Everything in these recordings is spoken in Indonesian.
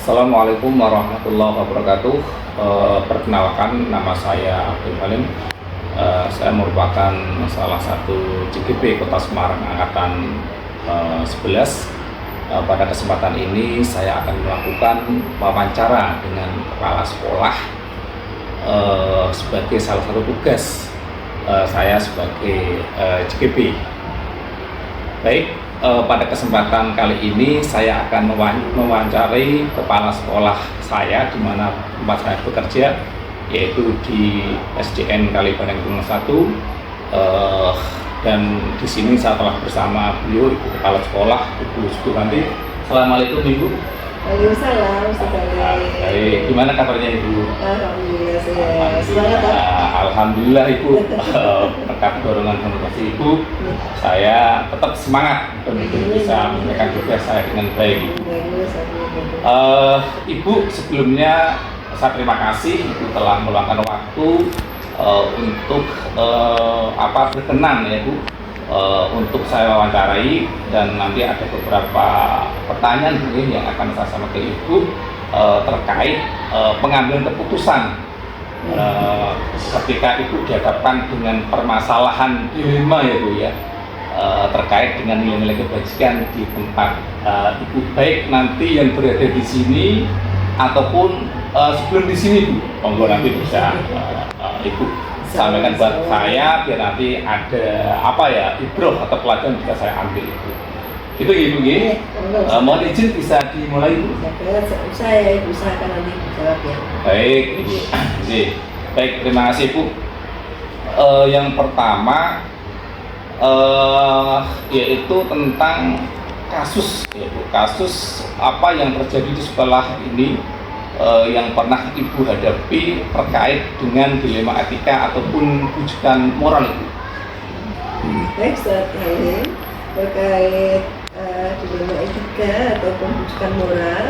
Assalamualaikum warahmatullahi wabarakatuh. Perkenalkan, nama saya Abdul Halim. Saya merupakan salah satu CGP Kota Semarang angkatan 11. Pada kesempatan ini saya akan melakukan wawancara dengan kepala sekolah sebagai salah satu tugas saya sebagai CGP. Baik, pada kesempatan kali ini saya akan mewawancarai kepala sekolah saya di mana tempat saya bekerja, yaitu di SDN Kalibareng 1. Dan di sini saya telah bersama beliau, Ibu Kepala Sekolah, Ibu Suwanti. Assalamualaikum Ibu. Waalaikumsalam. Baik, gimana kabarnya Ibu? Alhamdulillah, saya semangat. Alhamdulillah Ibu. Berkat dorongan motivasi Ibu, saya tetap semangat untuk bisa menunaikan tugas saya dengan baik. Ibu, sebelumnya saya terima kasih Ibu telah meluangkan waktu untuk berkenan ya Bu, untuk saya wawancarai, dan nanti ada beberapa pertanyaan mungkin yang akan saya sampaikan ke Ibu terkait pengambilan keputusan ketika Ibu dihadapkan dengan permasalahan dilema ya Bu ya, terkait dengan nilai-nilai kebajikan di tempat Ibu, baik nanti yang berada di sini ataupun sebelum di sini Bu. Monggo nanti bisa Ibu sampaikan buat saya, biar nanti ada ibroh atau pelajaran bisa saya ambil itu. Gitu Ibu ya. Mohon izin bisa dimulai Ibu. Saya usahakan nanti jawab ya. Baik Ibu. Baik, terima kasih Bu. Yang pertama yaitu tentang kasus ya Bu. Kasus apa yang terjadi di sekolah ini yang pernah Ibu hadapi terkait dengan dilema etika ataupun rujukan moral Ibu. Baik, Ustaz Halim, terkait dilema etika ataupun rujukan moral,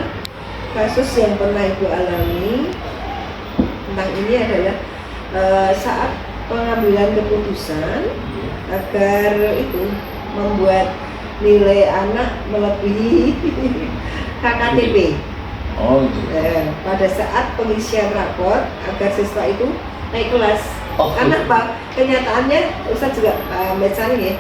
kasus yang pernah Ibu alami tentang ini adalah saat pengambilan keputusan agar itu membuat nilai anak melebihi KKTP. Oh, gitu. Pada saat pengisian rapor agar siswa itu naik kelas. Karena gitu. Pak, kenyataannya Ustaz juga baca ya,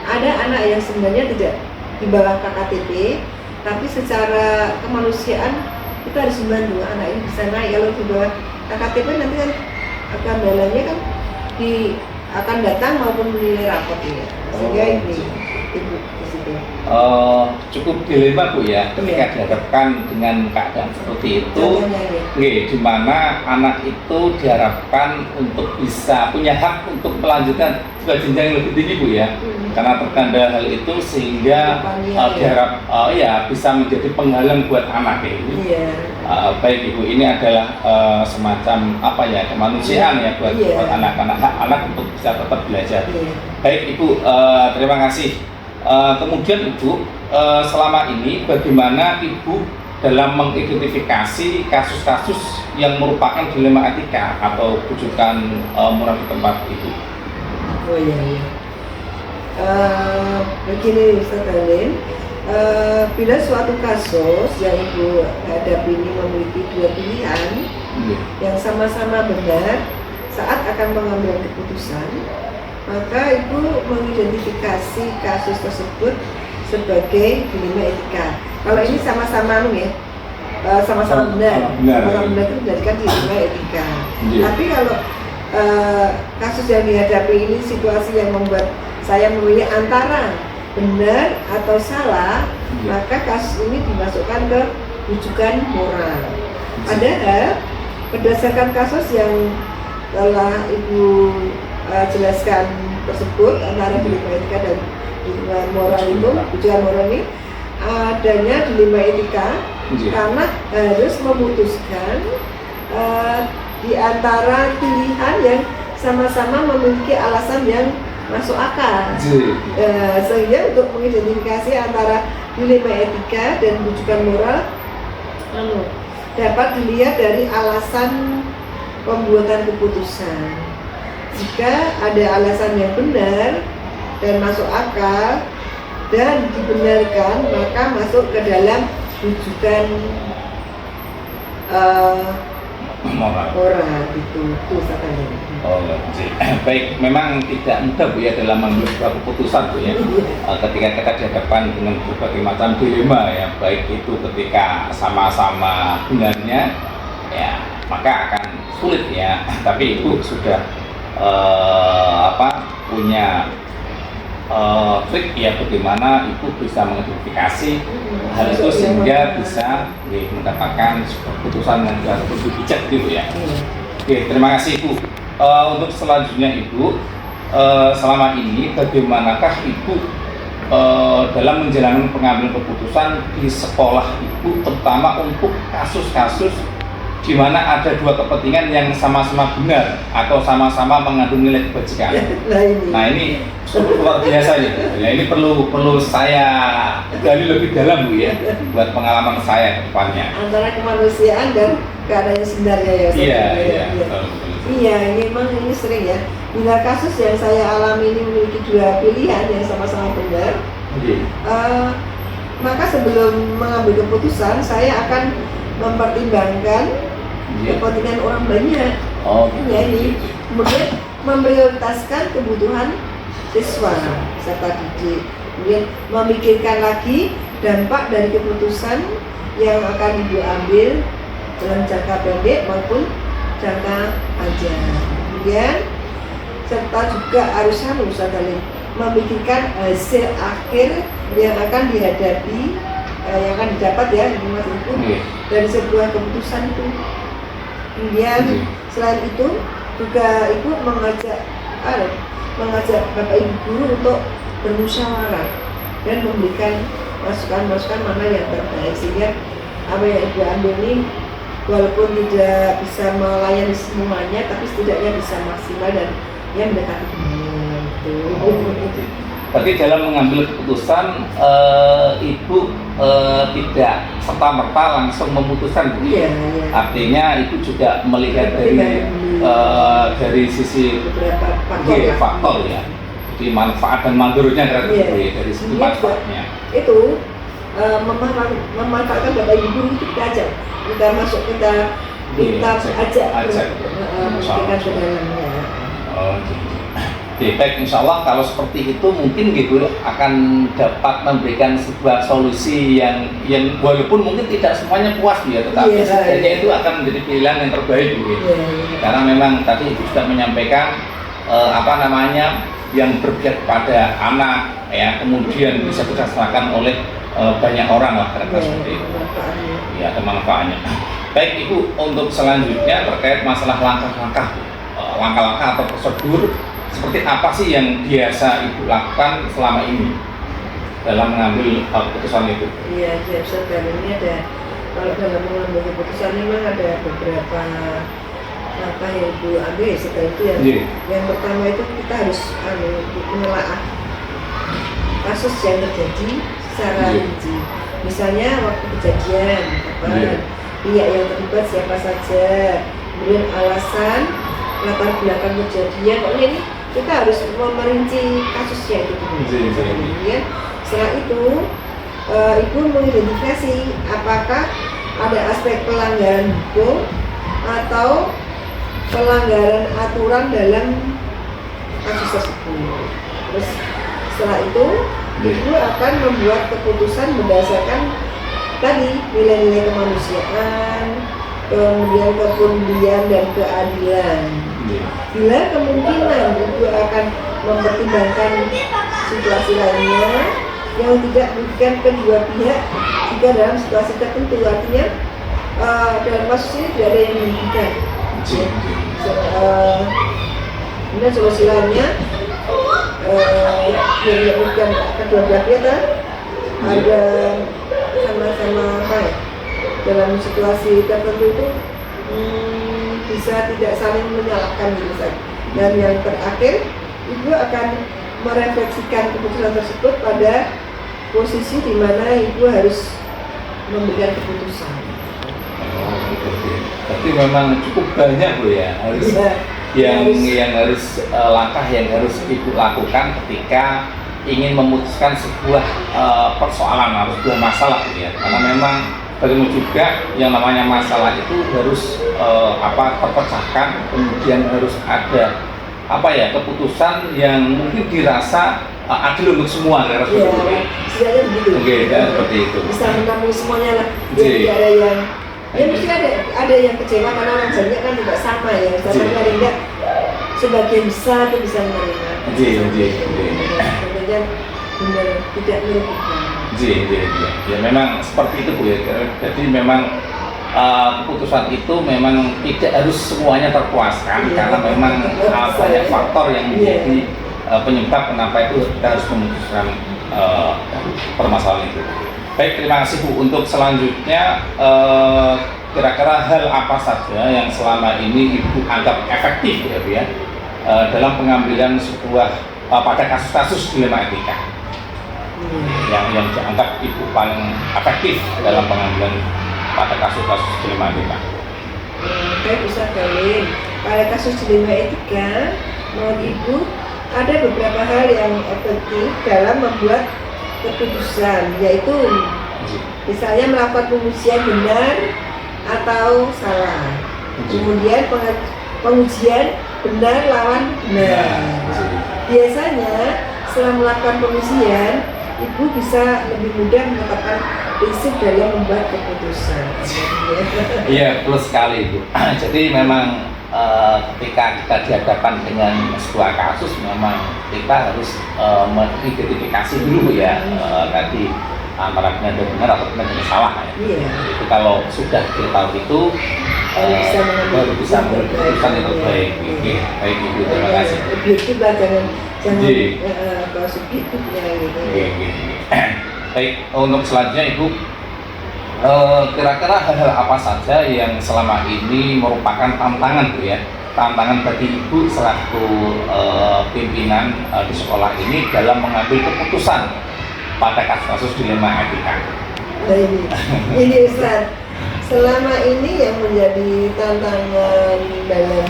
ada anak yang sebenarnya tidak di bawah KKTP, tapi secara kemanusiaan kita harus membantu anak ini bisa naik. Kalau di bawah KKTP nanti kan akan dalamnya kan akan datang maupun menilai rapor ya. Sehingga ini Ibu di situ. Cukup dilema Bu ya, ketika dihadapkan dengan keadaan seperti itu, di mana anak itu diharapkan untuk bisa punya hak untuk melanjutkan ke jenjang yang lebih tinggi Bu ya, karena terkendala hal itu sehingga diharap bisa menjadi penghalang buat anak ini. Baik Ibu, ini adalah semacam kemanusiaan ya buat anak-anak, hak anak untuk bisa tetap belajar. Baik Ibu, terima kasih. Kemudian Ibu, selama ini bagaimana Ibu dalam mengidentifikasi kasus-kasus yang merupakan dilema etika atau rujukan moral di tempat Ibu? Begini Ustaz Halim, bila suatu kasus yang Ibu hadapi ini memiliki dua pilihan yang sama-sama benar saat akan mengambil keputusan, maka Ibu mengidentifikasi kasus tersebut sebagai dilema etika. Kalau ini sama-sama sama-sama benar, sama-sama benar itu menjadikan dilema etika. Tapi kalau kasus yang dihadapi ini situasi yang membuat saya memilih antara benar atau salah, maka kasus ini dimasukkan ke rujukan moral. Padahal berdasarkan kasus yang telah Ibu jelaskan tersebut, antara dilema etika dan dilema moral itu, rujukan moral ini adanya dilema etika karena harus memutuskan di antara pilihan yang sama-sama memiliki alasan yang masuk akal. Sehingga untuk mengidentifikasi antara dilema etika dan rujukan moral dapat dilihat dari alasan pembuatan keputusan. Jika ada alasan yang benar dan masuk akal dan dibenarkan, maka masuk ke dalam rujukan moral gitu katanya. Oh, baik, memang tidak mudah Bu ya dalam mengambil sebuah keputusan Bu ya. Ketika kita dihadapkan dengan berbagai macam dilema ya, baik itu ketika sama-sama benarnya ya, maka akan sulit ya. Tapi Ibu sudah punya trik ya bagaimana Ibu bisa mengidentifikasi hal itu sehingga bisa mendapatkan keputusan yang lebih bijak gitu ya. Oke, terima kasih Ibu. Untuk selanjutnya Ibu, selama ini bagaimanakah Ibu dalam menjalankan pengambilan keputusan di sekolah Ibu, terutama untuk kasus-kasus di mana ada dua kepentingan yang sama-sama benar atau sama-sama mengandung nilai kebajikan. Nah ini luar biasa ya. Ini perlu saya gali lebih dalam Bu ya, buat pengalaman saya ke depannya. Antara kemanusiaan dan keadaan sebenarnya ya. Iya, ini sering ya. Bila kasus yang saya alami ini memiliki dua pilihan yang sama-sama benar, maka sebelum mengambil keputusan saya akan mempertimbangkan kepentingan orang banyak. Kemudian memprioritaskan kebutuhan siswa serta didik, kemudian memikirkan lagi dampak dari keputusan yang akan Ibu ambil dalam jangka pendek maupun jangka panjang. Kemudian serta juga harus memikirkan hasil akhir yang akan dihadapi, yang akan didapat ya Mas Ibu dari sebuah keputusan itu. Kemudian selain itu juga Ibu mengajak Bapak Ibu guru untuk bermusyawarah dan memberikan masukan-masukan mana yang terbaik, sehingga apa yang Ibu ambil ini walaupun tidak bisa melayani semuanya tapi setidaknya bisa maksimal dan yang mendekati benar itu. Berarti dalam mengambil keputusan Ibu tidak serta-merta langsung memutuskan Bu. Iya. Artinya Ibu juga melihat dari sisi beberapa faktor ya. Jadi manfaat dan mandornya dari sisi manfaatnya. Itu memanfaatkan Bapak Ibu guru itu kita ajak, kita masuk, kita ajak memikirkan ke dalamnya. Baik, insya Allah kalau seperti itu mungkin gitu akan dapat memberikan sebuah solusi yang walaupun mungkin tidak semuanya puas ya, tetapi setidaknya itu akan menjadi pilihan yang terbaik gitu. Karena memang tadi Ibu sudah menyampaikan yang berpihak pada anak ya, kemudian bisa dirasakan oleh banyak orang lah kira-kira seperti itu. Ya, ada manfaatnya. Baik Ibu, untuk selanjutnya terkait masalah langkah-langkah atau prosedur seperti apa sih yang biasa Ibu lakukan selama ini dalam mengambil keputusan itu? Iya, sekarang ini kalau dalam mengambil keputusan memang ada beberapa langkah yang Ibu ambil. Setelah itu yang pertama itu kita harus menelaah kasus yang terjadi secara rinci. Misalnya waktu kejadian, pihak yang terlibat siapa saja, kemudian alasan, latar belakang kejadian. Pokoknya ini kita harus merinci kasusnya itu. Kemudian setelah itu Ibu mengidentifikasi apakah ada aspek pelanggaran hukum atau pelanggaran aturan dalam kasus tersebut. Terus setelah itu Ibu akan membuat keputusan berdasarkan tadi nilai-nilai kemanusiaan, kemudian kepedulian dan keadilan. Bila kemungkinan Ibu akan mempertimbangkan situasi lainnya yang tidak merugikan kedua pihak jika dalam situasi tertentu, artinya dalam kasus ini tidak ada yang merugikan. Kemudian solusi lainnya yang merugikan kedua belah pihak ada sama-sama dalam situasi tertentu itu bisa tidak saling menyalahkan gitu saja. Dan yang terakhir, Ibu akan merefleksikan keputusan tersebut pada posisi di mana Ibu harus memberikan keputusan. Tapi memang cukup banyak Bu ya, langkah yang harus Ibu lakukan ketika ingin memutuskan sebuah persoalan atau sebuah masalah gitu ya. Karena memang Bagaimana juga yang namanya masalah itu harus terpecahkan, kemudian harus ada keputusan yang mungkin dirasa adil untuk semua, ya, istilahnya begitu. Oke, dan seperti itu. Bisa menampung semuanya lah. Tidak ada yang mesti ada yang kecewa karena orang banyak kan tidak sama ya. Misalnya paling enggak sebagian besar itu bisa menerima. Kemudian benar tidak merugikan. Ya memang seperti itu Bu ya. Jadi memang keputusan itu memang tidak harus semuanya terpuaskan karena memang banyak faktor yang menjadi penyebab kenapa itu kita harus memutuskan permasalahan itu. Baik, terima kasih Bu. Untuk selanjutnya kira-kira hal apa saja yang selama ini Ibu anggap efektif ya Bu ya dalam pengambilan sebuah pada kasus-kasus dilema etika yang dianggap Ibu paling efektif dalam pengambilan pada kasus-kasus dilema etika. Saya bisa kalian pada kasus dilema etika menurut Ibu ada beberapa hal yang efektif dalam membuat keputusan, yaitu misalnya melakukan pengujian benar atau salah, kemudian pengujian benar lawan benar. Biasanya setelah melakukan pengujian, Ibu bisa lebih mudah menetapkan prinsip dalam membuat keputusan. Iya, betul sekali Bu. Jadi memang ketika kita dihadapkan dengan sebuah kasus, memang kita harus mengidentifikasi dulu ya tadi antara benar dan benar atau benar dan salah ya. Itu kalau sudah kita tahu itu baru bisa mengambil keputusan yang terbaik. Baik Ibu, terima kasih. Objektif lah, jangan subjektifnya gitu. Baik, untuk selanjutnya Ibu, kira-kira hal-hal apa saja yang selama ini merupakan tantangan Bu ya, tantangan bagi Ibu selaku pimpinan di sekolah ini dalam mengambil keputusan pada kasus-kasus dilema etika? Ini Ustaz, selama ini yang menjadi tantangan dalam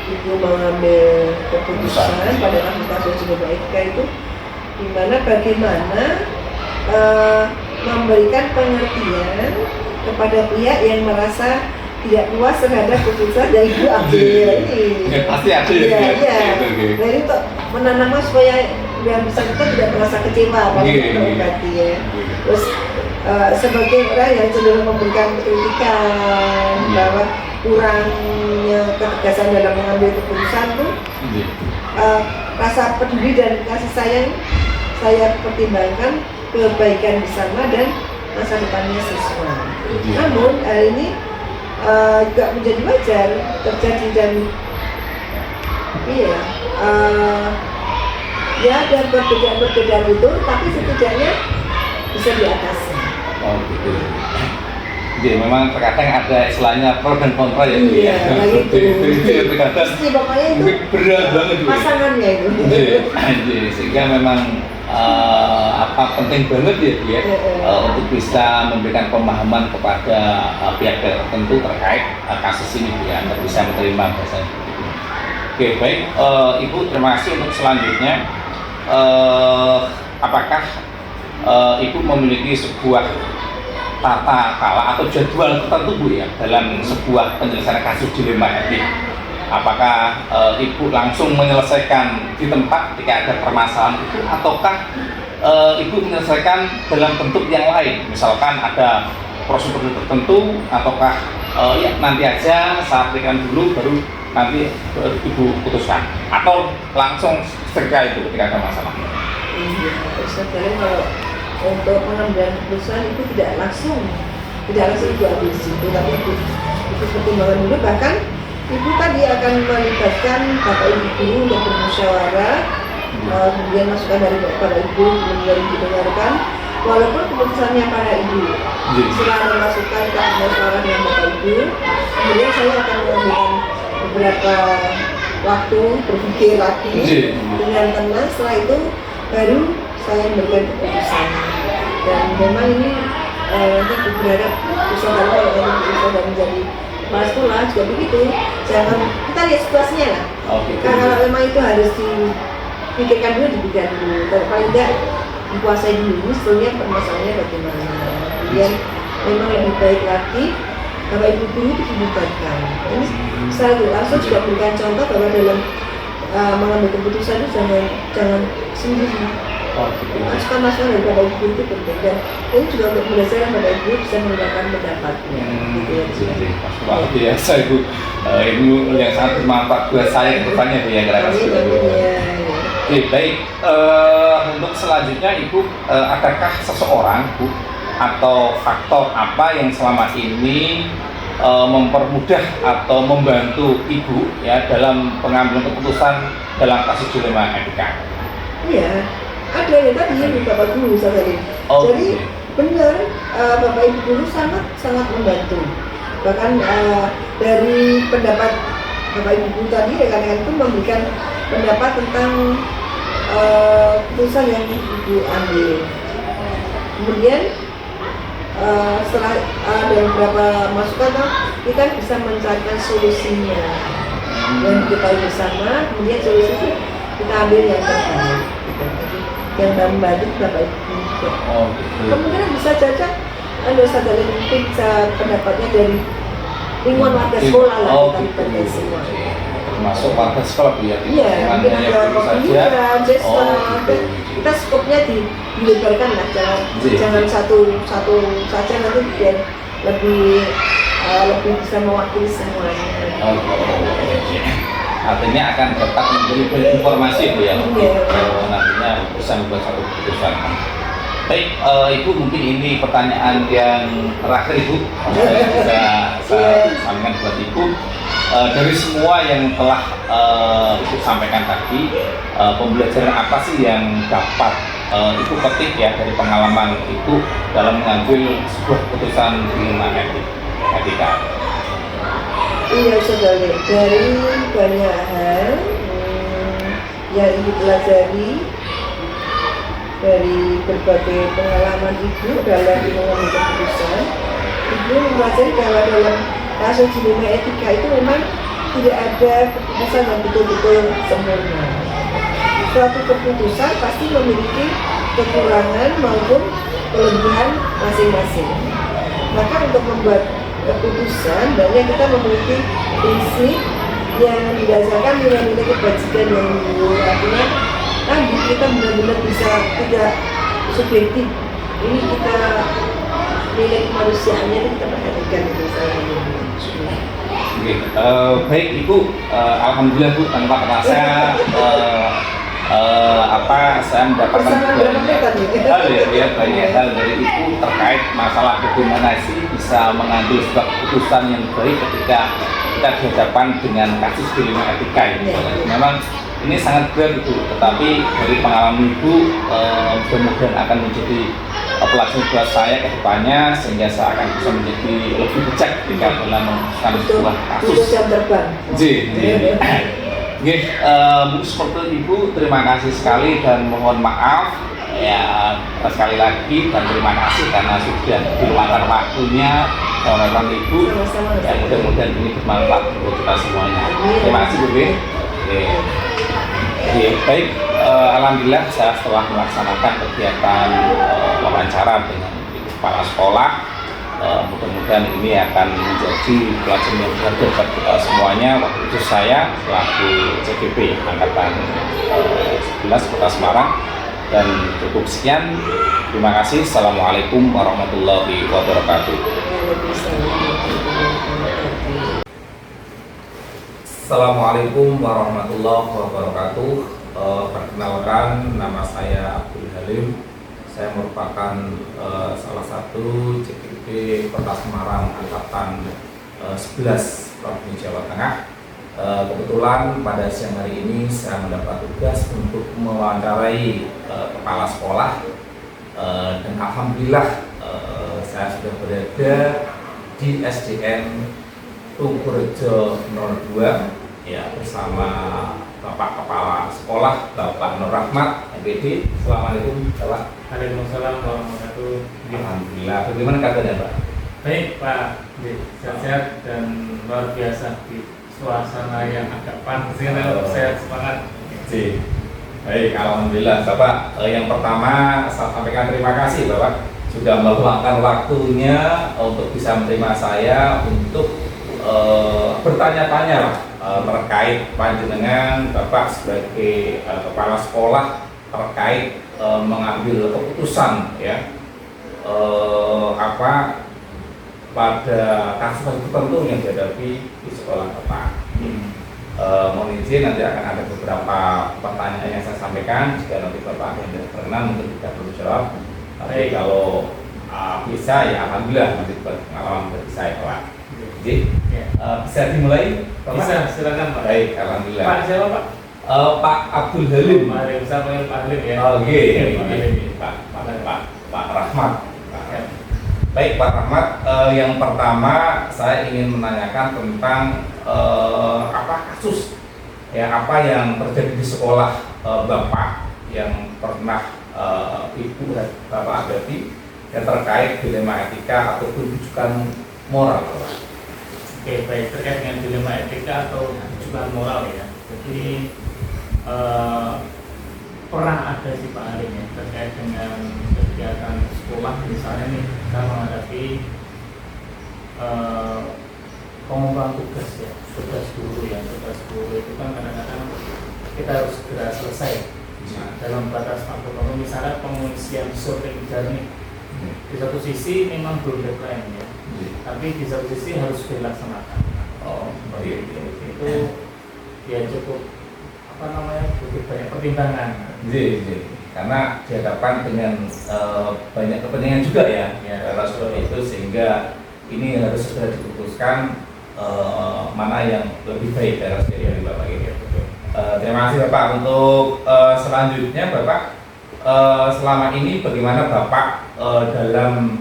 Ibu mengambil keputusan pada kasus-kasus dilema etika itu bagaimana memberikan pengertian kepada pihak yang merasa tidak puas terhadap keputusan yang Ibu ambil ini. Pasti ada ya. Nah, ini untuk menanamkan supaya yang bisa kita tidak merasa kecewa pada berarti ya. Terus sebagai orang yang cenderung memberikan kritikan bahwa kurangnya ketegasan dalam mengambil keputusan tuh, rasa peduli dan kasih sayang saya pertimbangkan kebaikan bersama dan masa depannya siswa. Namun hal ini juga menjadi wajar terjadi dan ada perbedaan-perbedaan itu, tapi setidaknya bisa diatasi. Oh gitu. Jadi memang terkadang ada istilahnya pro dan kontra ya. Iya, itu terkadang pokoknya itu berat banget pasangannya itu. Sehingga memang penting banget ya untuk bisa memberikan pemahaman kepada pihak-pihak tertentu terkait kasus ini ya, agar bisa menerima bahasanya. Oke, baik Ibu, terima kasih. Untuk selanjutnya apakah Ibu memiliki sebuah tata cara atau jadwal tertentu Bu ya dalam sebuah penyelesaian kasus dilema etik? Apakah Ibu langsung menyelesaikan di tempat ketika ada permasalahan itu, ataukah Ibu menyelesaikan dalam bentuk yang lain, misalkan ada prosedur tertentu, ataukah nanti aja saat berikan dulu baru nanti Ibu putuskan, atau langsung segera itu ketika ada masalah? Sebenarnya kalau untuk pengambilan keputusan itu tidak langsung Ibu ambil di situ, tapi Ibu pertimbangkan dulu. Bahkan Ibu tadi akan melibatkan Bapak Ibu guru untuk bermusyawarah, kemudian masukan dari Bapak Ibu kemudian didengarkan, walaupun keputusannya para Ibu. Setelah ada masukan ke musyawarah dengan Bapak Ibu, kemudian saya akan memberikan beberapa waktu berpikir lagi dengan tenang. Setelah itu baru saya memberikan keputusan. Dan memang ini nanti berharap usaha kalau sudah menjadi kepala sekolah juga begitu. Jangan kita lihat situasinya lah. Kalau memang itu harus dipikirkan dulu, dipikirkan dulu. Kalau paling tidak dikuasai dulu sebelumnya permasalahannya bagaimana. Kemudian memang lebih baik lagi Bapak Ibu guru dilibatkan. Ini saya langsung juga berikan contoh bahwa dalam mengambil keputusan itu jangan sendiri. Masukan dari Bapak Ibu guru itu penting, dan ini juga untuk belajar Bapak Ibu bisa menggunakan pendapatnya. Luar biasa Ibu, ilmu yang sangat bermanfaat buat saya ke depannya Bu ya. Oke, baik. Untuk selanjutnya Ibu, adakah seseorang Bu atau faktor apa yang selama ini mempermudah atau membantu Ibu ya dalam pengambilan keputusan dalam kasus dilema etika? Iya, ada yang tadi yang Bapak Guru tadi. Jadi benar, Bapak Ibu Guru sangat membantu. Bahkan dari pendapat Bapak Ibu Guru tadi, rekan-rekan itu memberikan pendapat tentang keputusan yang Ibu ambil. Kemudian setelah ada beberapa masukan, kita bisa mencarikan solusinya dan kita bersama, kemudian solusi itu kita ambil yang terbaik gitu. Yang membantu Bapak Ibu juga. Kemungkinan bisa saja sadari mungkin bisa pendapatnya dari lingkungan warga sekolah lah, kita libatkan semua. Termasuk warga sekolah Bu ya? Iya, mungkin ada pembinaan, siswa, kita skopnya dilebarkan lah, jangan satu saja, nanti biar lebih bisa mewakili semuanya. Artinya akan dapat memberi informasi Bu ya, nantinya bisa membuat satu keputusan. Baik, Ibu, mungkin ini pertanyaan yang terakhir Ibu, saya sampaikan buat Ibu. Dari semua yang telah Ibu sampaikan tadi, pembelajaran apa sih yang dapat Ibu petik ya dari pengalaman Ibu dalam mengambil sebuah keputusan dilema etika? Iya saudara, dari banyak hal yang Ibu pelajari dari berbagai pengalaman Ibu dalam mengambil keputusan, Ibu mempelajari bahwa dalam kasus dilema etika itu memang tidak ada keputusan yang betul-betul sempurna. Suatu keputusan pasti memiliki kekurangan maupun kelebihan masing-masing. Maka untuk membuat keputusan, banyak kita memiliki prinsip yang didasarkan nilai-nilai kebajikan yang luhur. Artinya tadi kita benar-benar bisa tidak subjektif. Ini kita nilai kemanusiaannya kita perhatikan itu misalnya. Baik Ibu, alhamdulillah Bu, tanpa terasa saya mendapatkan banyak hal dari Ibu terkait masalah bagaimana sih bisa mengambil sebuah keputusan yang baik ketika kita dihadapkan dengan kasus dilema etika ini. Memang ini sangat berat Ibu, tetapi dari pengalaman Ibu mudah-mudahan akan menjadi pelajaran buat saya ke depannya, sehingga saya akan bisa menjadi lebih bijak ketika dalam memutuskan sebuah kasus. Seperti Ibu, terima kasih sekali dan mohon maaf ya sekali lagi, dan terima kasih karena sudah diluangkan waktunya oleh Ibu. Ya, mudah-mudahan ini bermanfaat untuk kita semuanya. Terima kasih Bu. Baik, alhamdulillah saya setelah melaksanakan kegiatan wawancara dengan kepala sekolah, mudah-mudahan ini akan menjadi pelajaran yang berharga buat kita semuanya. Waktu itu saya selaku CGP Angkatan 11 Kota Semarang, dan cukup sekian. Terima kasih. Assalamualaikum warahmatullahi wabarakatuh. Assalamualaikum warahmatullahi wabarakatuh. Perkenalkan, nama saya Abdul Halim. Saya merupakan salah satu CGP Kota Semarang Angkatan 11 Provinsi Jawa Tengah. Kebetulan pada siang hari ini saya mendapat tugas untuk mewawancarai kepala sekolah, dan alhamdulillah saya sudah berada di SDN Tugurejo 02 ya, bersama Bapak Kepala Sekolah, Bapak Nur Rahmat, MPD. Assalamualaikum Bapak. Waalaikumsalam warahmatullahi wabarakatuh. Alhamdulillah. Bagaimana kabarnya Pak? Baik Pak, sehat-sehat dan luar biasa di suasana yang agak panas. Sehat semangat. Baik, alhamdulillah Bapak. Yang pertama saya sampaikan terima kasih Bapak sudah meluangkan waktunya untuk bisa menerima saya untuk bertanya-tanya lah terkait panjenengan Bapak sebagai kepala sekolah terkait mengambil keputusan ya apa pada kasus tertentu yang dihadapi di sekolah Bapak. Mohon izin nanti akan ada beberapa pertanyaan yang saya sampaikan. Jika nanti Bapak yang tidak berkenan untuk tidak perlu jawab. Tapi kalau bisa ya alhamdulillah nanti buat pengalaman bagi saya Pak. Jadi bisa dimulai Bapak? Bisa, silakan Pak. Baik, alhamdulillah. Pak siapa Pak? Pak Abdul Halim. Pak Halim, saya panggil Pak Halim ya. Oh iya, Pak Rahmat. Ya. Baik Pak Rahmat, yang pertama saya ingin menanyakan tentang kasus ya apa yang terjadi di sekolah Bapak yang pernah Ibu dan Bapak hadapi yang terkait dilema etika ataupun rujukan moral. Oke, baik, terkait dengan dilema etika atau rujukan moral ya. Jadi pernah ada sih Pak Halim ya terkait dengan kegiatan sekolah, misalnya nih kita menghadapi pengumpulan tugas ya, tugas guru itu kan kadang-kadang kita harus segera selesai dalam batas waktu tertentu. Misalnya pengisian sorting jernih di satu sisi memang belum deadline ya, tapi di satu sisi harus dilaksanakan. Itu ya cukup butuh banyak pertimbangan. Karena dihadapkan dengan banyak kepentingan juga ya, kalau seperti itu sehingga ini harus segera diputuskan mana yang lebih baik dari Bapak ini. Terima kasih Bapak. Untuk selanjutnya Bapak, selama ini bagaimana Bapak dalam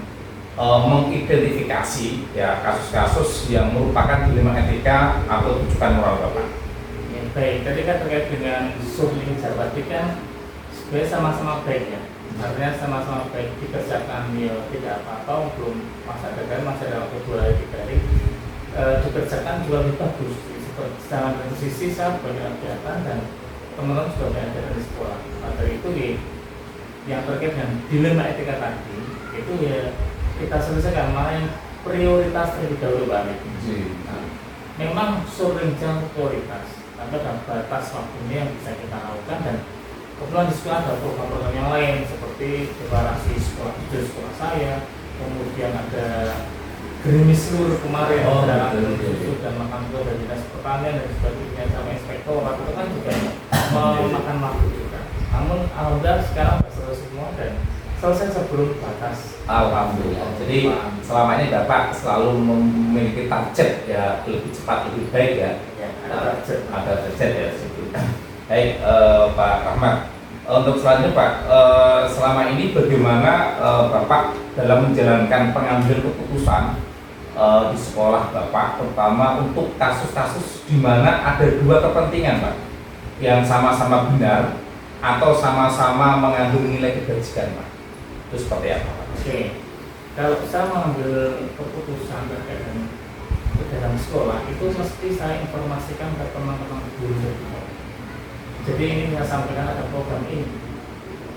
mengidentifikasi ya kasus-kasus yang merupakan dilema etika atau rujukan moral Bapak? Ya, baik, tadi kan terkait dengan survei Jabati kan sebenarnya sama-sama baik ya, artinya sama-sama baik dikerjakan ya tidak apa-apa, belum masa ada waktu 2 hari 3 hari dikerjakan juga lebih bagus. Sedangkan dari sisi saya banyak kegiatan dan teman-teman juga banyak kegiatan di sekolah. Dari itu yang terkait dengan dilema etika tadi itu ya kita selesaikan mana yang prioritas terlebih dahulu balik. Memang sering prioritas, tapi ada batas waktunya yang bisa kita lakukan dan kebetulan di sekolah ada program-program yang lain seperti deklarasi sekolah jujur sekolah saya, kemudian ada gerimis seluruh kemarin dalam susu dan makan buah dari dinas pertanian dan sebagainya sama inspektorat itu kan juga memakan waktu juga. Namun alhamdulillah sekarang sudah selesai semua dan selesai sebelum batas. Alhamdulillah. Jadi selama ini Bapak selalu memiliki target ya lebih cepat lebih baik ya. Ada target ya. Baik Pak Rahmat. Untuk selanjutnya Pak, selama ini bagaimana Bapak dalam menjalankan pengambil keputusan di sekolah Bapak, terutama untuk kasus-kasus di mana ada 2 kepentingan Pak, yang sama-sama benar atau sama-sama mengandung nilai kebajikan Pak, itu seperti apa Pak? Oke, kalau saya mengambil keputusan terkait dengan dalam sekolah itu mesti saya informasikan ke teman-teman guru. Jadi ini saya sampaikan ada program ini,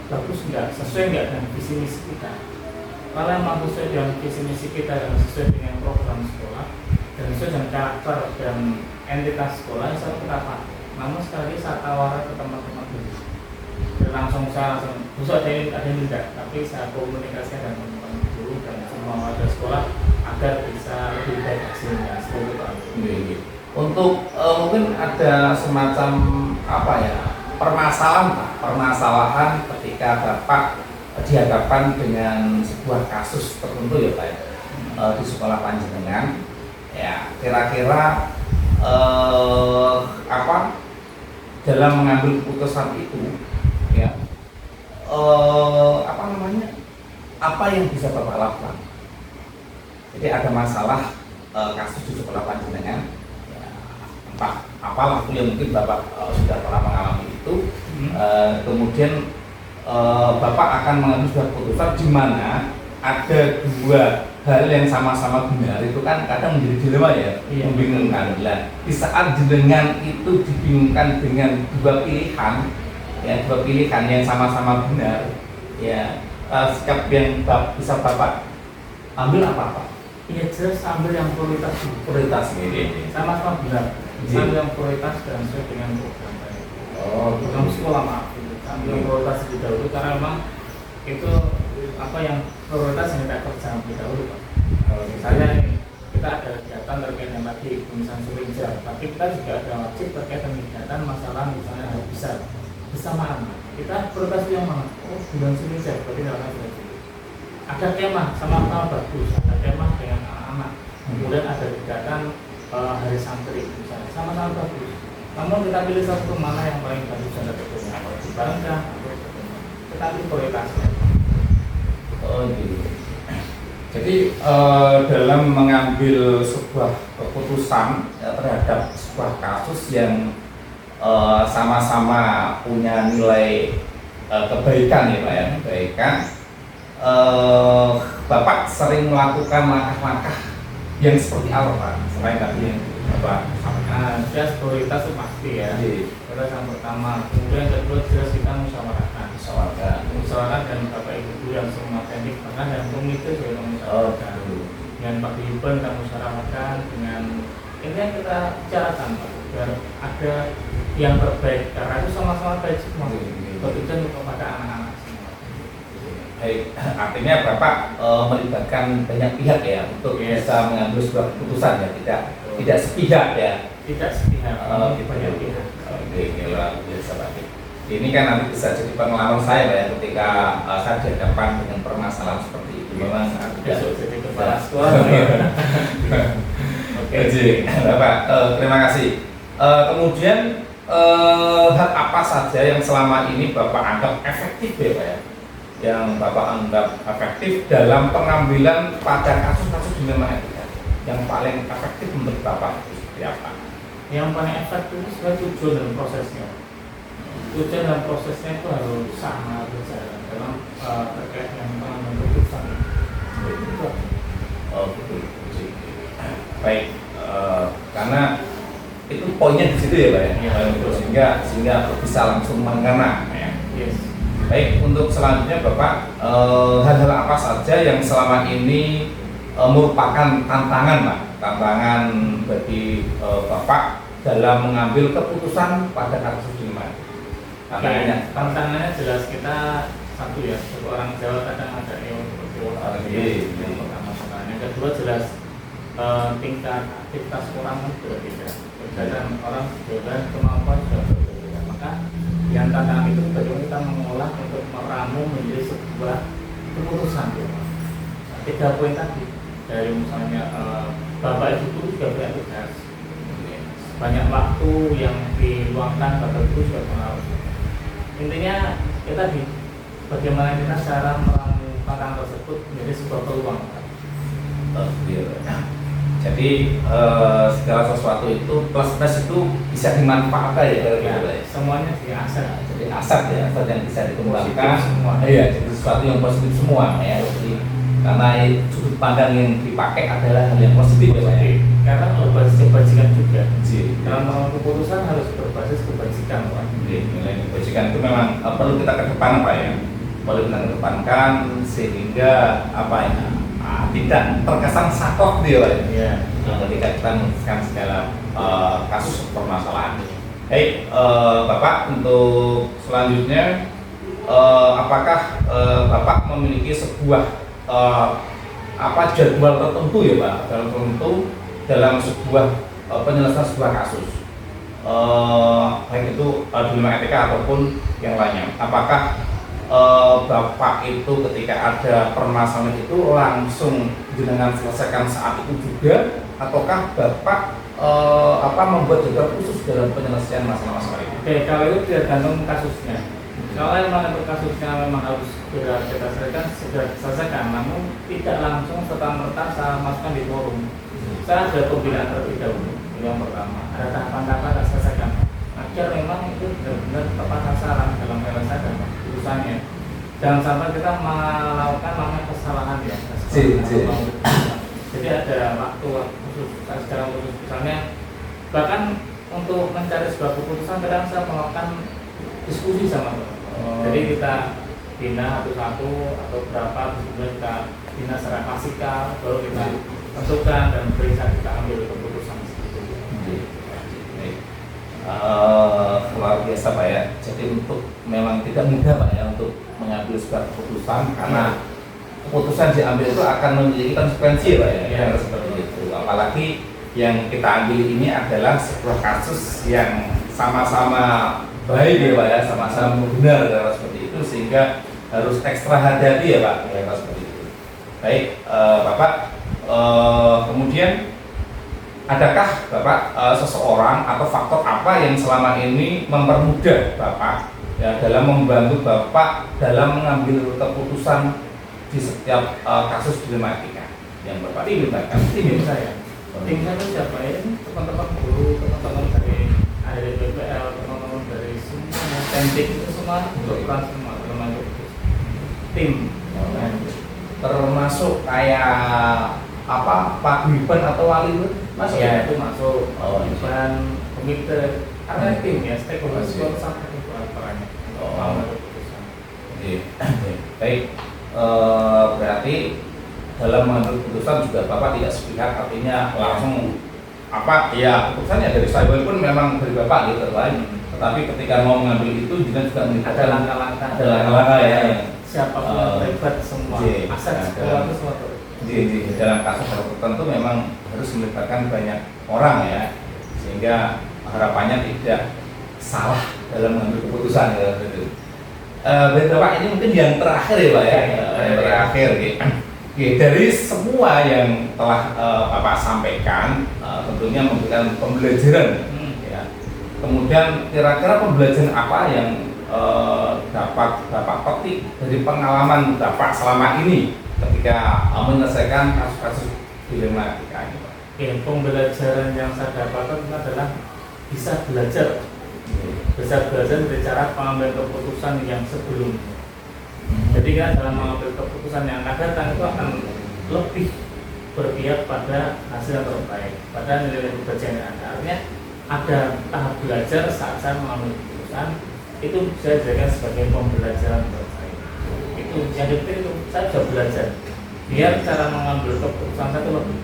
bagus nggak, sesuai nggak dengan visi misi kita. Kalau memang sesuai dengan visi misi kita dan sesuai dengan program sekolah dan sesuai dengan karakter dan entitas sekolah yang selalu kita pakai. Namun sekali lagi saya tawarkan ke teman-teman dulu. Saya langsung ada yang tidak, tapi saya komunikasikan dengan teman-teman dulu dan semua warga sekolah agar bisa lebih baik hasilnya. Seperti itu. Untuk mungkin ada semacam permasalahan ketika Bapak dihadapkan dengan sebuah kasus tertentu ya Pak di sekolah panjenengan ya, kira-kira dalam mengambil keputusan itu ya apa yang bisa Bapak lakukan? Jadi ada masalah kasus di sekolah panjenengan ya, entah apalah itu yang mungkin Bapak sudah pernah mengalami itu, kemudian Bapak akan mengambil sebuah keputusan di mana ada 2 hal yang sama-sama benar, itu kan kadang menjadi dilema ya, membingungkan. Di saat jenengan itu dibingungkan dengan 2 pilihan, ya 2 pilihan yang sama-sama benar, ya sikap yang bisa Bapak ambil apa? Iya jelas ambil yang prioritas dulu. Prioritas ini. Sama-sama benar. Ambil yang prioritas dan sesuai dengan program. Program sekolah maaf. Ambil yang prioritas lebih dahulu karena memang itu apa yang prioritas yang kita kerjakan lebih dahulu Pak. Misalnya kita ada kegiatan terkait dengan tadi misalnya Sulinja, tapi kita juga ada wajib terkait dengan kegiatan masalah misalnya hal besar bersamaan. Kita prioritas yang mana? Oh bulan Sulinja, berarti dalam bulan Juli. Ada tema sama-sama bagus, ada tema dengan anak-anak. Kemudian ada kegiatan hari santri misalnya sama-sama bagus. Namun kita pilih satu mana yang paling bagus dan terbaik. Kalau dibandingkan, kita pilih prioritasnya. Gitu. Jadi dalam mengambil sebuah keputusan terhadap sebuah kasus yang sama-sama punya nilai kebaikan ya Pak ya, kebaikan, Bapak sering melakukan langkah-langkah yang seperti apa Pak? Selain tadi yang Bapak sampaikan. Jelas prioritas itu pasti ya. Prioritas yang pertama, kemudian yang kedua jelas kita musyawarahkan. Musyawarah dan Bapak Ibu guru yang semua teknik bahkan dan komite juga musyawarahkan. Dengan Pak Gibran kita musyawarahkan dengan ini yang kita bicarakan Pak, biar ada yang terbaik karena itu sama-sama baik semua. Betul kepada anak-anak semua. Baik, artinya Bapak melibatkan banyak pihak ya untuk bisa mengambil sebuah keputusan ya, tidak sepihak ya. Tidak sepihak, banyak pihak. Oke, luar biasa Pak. Ini kan nanti bisa jadi pengalaman saya Pak ya, ketika saya dihadapkan dengan permasalahan seperti itu. Memang besok jadi kepala sekolah. Oke, Bapak, terima kasih. Kemudian hal apa saja yang selama ini Bapak anggap efektif ya Pak ya? Yang Bapak anggap efektif dalam pengambilan pada kasus-kasus di memang etika, yang paling efektif menurut Bapak itu seperti apa? Yang paling efektif itu sebenarnya tujuan dan prosesnya. Tujuan dan prosesnya itu harus sama berjalan dalam terkait dengan pengambilan keputusan. Oh betul. Baik, karena itu poinnya di situ ya Pak ya, sehingga bisa langsung mengena ya. Yes. Baik, untuk selanjutnya Bapak, hal-hal apa saja yang selama ini merupakan tantangan Pak, tantangan bagi Bapak dalam mengambil keputusan pada kasus ini? Tantangannya jelas kita satu ya, sebagai orang Jawa kadang ada yang pertama tantangannya. Yang kedua jelas tingkat aktivitas orang berbeda. Dan orang berbeda, kemampuan juga berbeda. Maka yang tantangan itu bagaimana kita mengolah untuk meramu menjadi sebuah keputusan. Tiga poin tadi dari misalnya Bapak Ibu juga punya tugas. Banyak waktu yang diluangkan Bapak Ibu juga pengaruh. Intinya kita tadi bagaimana kita cara meramu tantangan tersebut menjadi sebuah peluang. Jadi segala sesuatu itu plus itu bisa dimanfaatkan ya, semuanya diasah. Jadi aset ya, aset yang bisa dikembangkan semua. Iya, jadi sesuatu yang positif semua ya. Jadi karena sudut pandang yang dipakai adalah hal yang positif ya. Karena berbasis kebajikan juga. Dalam keputusan harus berbasis kebajikan Pak. Nilai kebajikan itu memang perlu kita kedepan Pak ya. Perlu kita kedepankan sehingga apa ya? Tidak terkesan sakok dia Pak ya. Ketika kita memutuskan segala kasus permasalahan. Baik, Bapak untuk selanjutnya apakah Bapak memiliki sebuah jadwal tertentu ya Pak, jadwal tertentu dalam sebuah penyelesaian sebuah kasus, baik itu di bidang etika ataupun yang lainnya. Apakah Bapak itu ketika ada permasalahan itu langsung jenengan selesaikan saat itu juga, ataukah Bapak membuat jadwal khusus dalam penyelesaian masalah-masalah itu? Oke, kalau itu tergantung kasusnya. Kalau memang untuk kasusnya memang harus segera kita selesaikan, namun tidak langsung serta-merta saya masukkan di forum. Saya ada pembinaan terlebih dahulu. Yang pertama, ada tahapan-tahapan saya selesaikan. Agar memang itu benar-benar tepat sasaran dalam penyelesaian urusannya. Jangan sampai kita melakukan namanya kesalahan ya. Jadi ada waktu khusus, secara khusus misalnya bahkan untuk mencari sebuah keputusan kadang saya melakukan diskusi sama Bapak. Jadi kita bina satu-satu atau berapa, kemudian kita bina secara klasikal, baru kita tentukan dan bisa kita ambil keputusan seperti itu. Luar biasa Pak ya. Jadi memang tidak mudah Pak ya untuk mengambil sebuah keputusan karena keputusan diambil itu akan memiliki konsekuensi Pak ya. Seperti itu. Apalagi yang kita ambil ini adalah sebuah kasus yang sama-sama baik ya Pak ya, sama-sama benar ya, seperti itu, sehingga harus ekstra hati-hati ya Pak ya, seperti itu. Baik Bapak, kemudian adakah Bapak seseorang atau faktor apa yang selama ini mempermudah Bapak ya dalam membantu Bapak dalam mengambil keputusan di setiap kasus dilematika yang Bapak libatkan? Tim saya itu siapa ya? Teman-teman guru, teman-teman dari BPL, teman-teman dari semua tentik itu semua berperan semua termasuk tim. Termasuk kayak apa Pak Wiban atau Wali masuk ya? Itu masuk Wiban, komite, karena tim ya, stakeholder sampai itu perannya mau keputusan. Baik, berarti dalam mengambil keputusan juga Bapak tidak sepihak, artinya langsung apa ya keputusannya dari saya walaupun memang dari Bapak gitu lain, tetapi ketika mau mengambil itu juga ada langkah-langkah ya siapapun yang terlibat semua aset sekolah itu semua di dalam kasus tertentu memang harus melibatkan banyak orang ya, sehingga harapannya tidak salah dalam mengambil keputusan ya gitu. Bapak ini mungkin yang terakhir ya Pak ya, yang terakhir gitu. Oke, dari semua yang telah Bapak sampaikan, tentunya memberikan pembelajaran. Ya. Kemudian kira-kira pembelajaran apa yang dapat Bapak petik dari pengalaman Bapak selama ini ketika menyelesaikan kasus-kasus dilematika ini, Pak? Pembelajaran yang saya dapatkan adalah bisa belajar dari cara pengambilan keputusan yang sebelumnya. Jadi kan dalam mengambil keputusan yang akan datang itu akan lebih berpihak pada hasil yang terbaik, pada nilai kebajikan yang ada. Artinya ada tahap belajar saat saya mengambil keputusan, itu saya jadikan sebagai pembelajaran buat saya. Itu yang detik itu saya sudah belajar biar cara mengambil keputusan saya itu lebih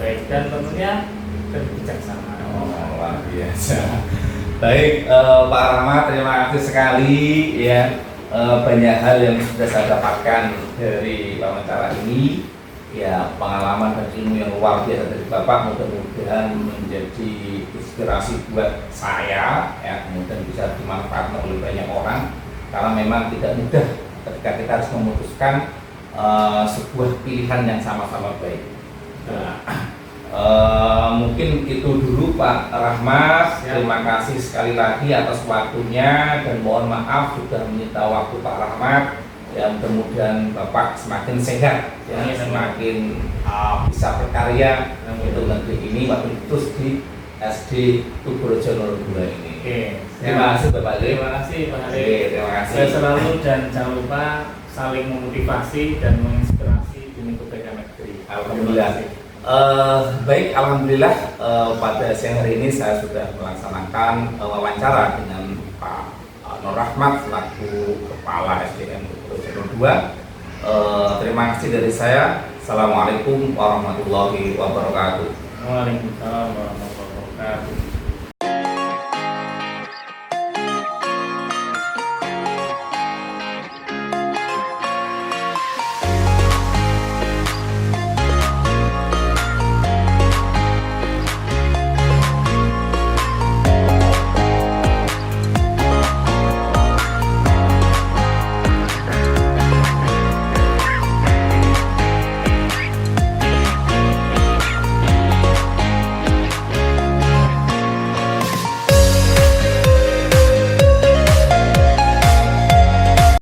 baik dan tentunya lebih bijaksana. Luar biasa. Baik Pak Rahmat, terima kasih sekali ya. Banyak hal yang sudah saya dapatkan dari wawancara ini ya, pengalaman dan ilmu yang luar biasa dari Bapak, mudah-mudahan menjadi inspirasi buat saya ya, kemudian bisa dimanfaatkan oleh banyak orang karena memang tidak mudah ketika kita harus memutuskan sebuah pilihan yang sama-sama baik. Mungkin itu dulu Pak Rahmat. Terima kasih sekali lagi atas waktunya dan mohon maaf sudah menyita waktu Pak Rahmat. Ya mudah-mudahan Bapak semakin sehat ya, semakin bisa berkarya untuk negeri ini waktu terus di SD Tugurejo 02 ini. Terima kasih Bapak. Terima kasih Pak Hari. Terima kasih. Saya selalu dan jangan lupa saling memotivasi dan menginspirasi demi kebaikan negeri. Alhamdulillah. Baik, alhamdulillah pada siang hari ini saya sudah melaksanakan wawancara dengan Pak Nur Rahmat selaku Kepala SDM Tugurejo 02. Terima kasih dari saya. Assalamualaikum warahmatullahi wabarakatuh. Waalaikumsalam.